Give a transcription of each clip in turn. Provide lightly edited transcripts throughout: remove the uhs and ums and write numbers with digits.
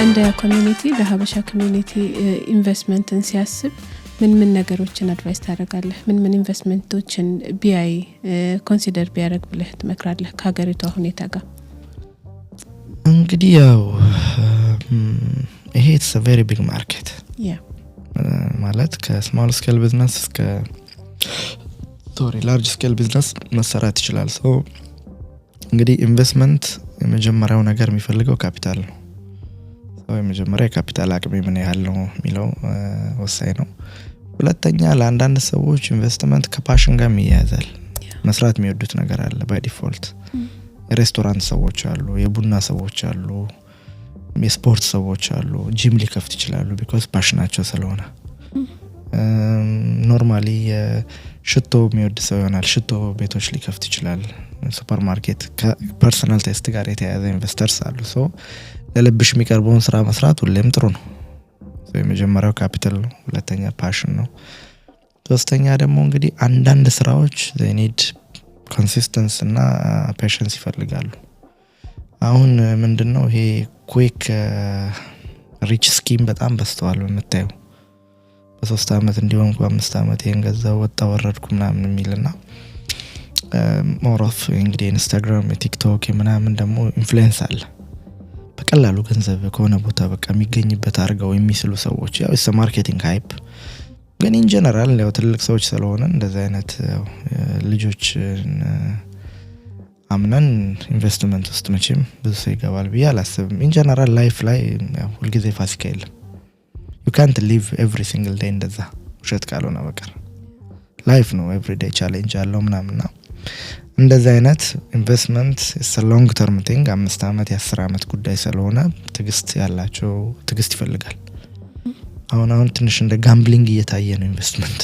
እንደ ኮሚኒቲ ለሀበሻ ኮሚኒቲ ኢንቨስትመንትን ሲያስብ ምን ነገሮችን አድቫይስ ታደርጋለህ? ምን ኢንቨስትመንቶችን ቢአይ ኮንሲደር ቢያደርግ ብለህ ትመክራለህ ከሀገሪቷ ሁኔታ ጋር? እንግዲህ ያው ይሄ it's a very big market ማለት ከስሞል ስኬል ቢዝነስ እስከ ላርጅ ስኬል ቢዝነስ መሰራት ይችላል። ሶ እንግዲህ ኢንቨስትመንት የመጀመሪያው ነገር የሚፈልገው ካፒታል ነው። የመጀመሪያ ካፒታል አቅም ምን ያህል ነው የሚለው ወሳኝ ነው። ሁለተኛ ለአንዳንድ ሰዎች ኢንቨስትመንት ከፓሽን ጋር ይያያዛል። መስራት የሚወዱት ነገር አለ ባይ ዲፎልት። ሬስቶራንት ሰዎች አሉ፣ የቡና ሰዎች አሉ፣ የስፖርት ሰዎች አሉ፣ ጂም ሊከፍት ይችላሉ ቢኮዝ ፓሽናቸው ስለሆነ። ኖርማሊ ሽቶ የሚወድ ሰው ይሆናል፣ ሽቶ ቤቶች ሊከፍት ይችላል። ሱፐርማርኬት ከፐርሰናል ቴስት ጋር የተያያዘ ኢንቨስተርስ አሉ። ሶ ለልብሽ የሚቀርበውን ስራ መስራት ሁሌም ጥሩ ነው። የመጀመሪያው ካፒታል ነው። ሁለተኛ ፓሽን ነው። ሶስተኛ ደግሞ እንግዲህ አንዳንድ ስራዎች they need consistency እና patience ይፈልጋሉ። አሁን ምንድነው ይሄ ኩዊክ ሪች ስኪም በጣም በስተዋል የምታየው። በ3 አመት እንዲሆን 5 አመት ይሄን ገዛው ወጣ ወረድኩ ምናምን የሚልና ሞር ኦፍ እንግዲህ ኢንስታግራም ቲክቶክ ምናምን ደግሞ ኢንፍሉዌንስ አለ። በቀላሉ ገንዘብ ከሆነ ቦታ በቃ የሚገኝበት አርጋው የሚስሉ ሰዎች ያው it's a marketing hype። ግን in general ያው ትልቅ ሰዎች ስለሆነ እንደዛ አይነት ልጆች አምነን ኢንቨስትመንት ውስጥ መቼም ብዙ ሰው ይገባል ብዬ አላስብም። in general life ላይ ያው ሁሉ ጊዜ ፋሲካ የለም። you can't live every single day እንደዛ ውሸት ካልሆነ በቀር life ነው every day challenge አለው ምናምንና እንደዛ አይነት ኢንቨስትመንት is a long term thing 5 አመት 10 አመት ጉዳይ ስለሆነ ትግስት ያላቸው ትግስት ይፈልጋል። አሁን ትንሽ እንደ ጋምብሊንግ እየታየ ነው ኢንቨስትመንት።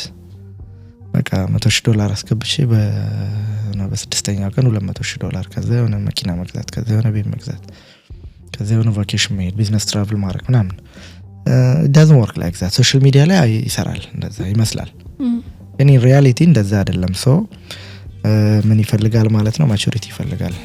በቃ $100,000 አስገብቼ በ6ኛው ቀን $200,000 ከዛ የሆነ መኪና መግዛት፣ ከዛ የሆነ ቤት መግዛት፣ ከዛ የሆነ ቫኬሽን መሄድ፣ ቢዝነስ ትራቭል ማድረግ ምናምን it doesn't work like that። ሶሻል ሚዲያ ላይ ይሰራል እንደዛ ይመስላል። ግን in reality እንደዛ አይደለም። ሶ ምን ይፈልጋል ማለት ነው? ማቹሪቲ ይፈልጋል።